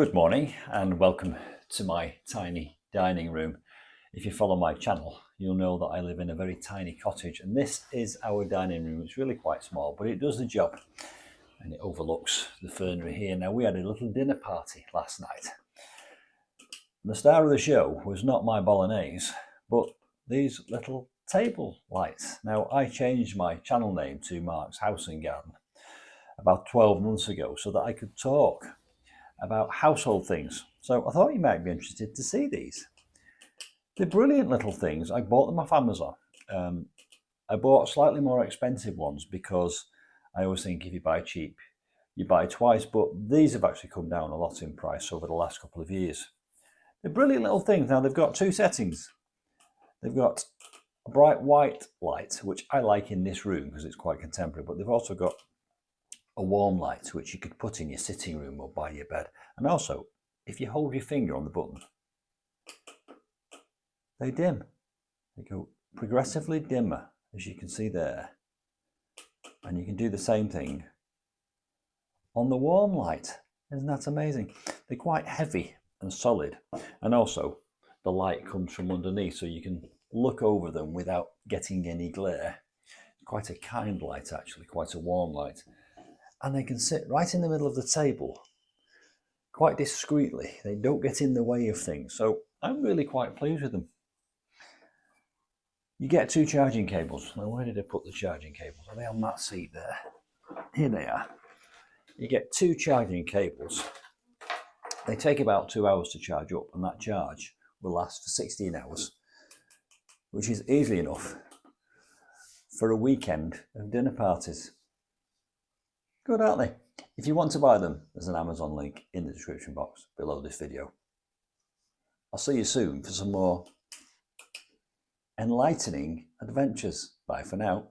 Good morning and welcome to my tiny dining room. If you follow my channel, you'll know that I live in a very tiny cottage, and this is our dining room. It's really quite small, but it does the job and it overlooks the fernery here. Now, we had a little dinner party last night. The star of the show was not my bolognese, but these little table lights. Now, I changed my channel name to Mark's House and Garden about 12 months ago so that I could talk about household things. So I thought you might be interested to see these. They're brilliant little things. I bought them off Amazon. I bought slightly more expensive ones because I always think if you buy cheap, you buy twice, but these have actually come down a lot in price over the last couple of years. They're brilliant little things. Now, they've got two settings. They've got a bright white light, which I like in this room because it's quite contemporary, but they've also got a warm light which you could put in your sitting room or by your bed. And also, if you hold your finger on the button, they dim. They go progressively dimmer, as you can see there. And you can do the same thing on the warm light. Isn't that amazing? They're quite heavy and solid, and also the light comes from underneath, so you can look over them without getting any glare. Quite a kind light, actually, quite a warm light. And they can sit right in the middle of the table quite discreetly. They don't get in the way of things, so I'm really quite pleased with them. You get two charging cables. Now, where did I put the charging cables? Are they on that seat there? Here they are. You get two charging cables. They take about 2 hours to charge up, and that charge will last for 16 hours, which is easily enough for a weekend of dinner parties. Good, aren't they? If you want to buy them, there's an Amazon link in the description box below this video. I'll see you soon for some more enlightening adventures. Bye for now.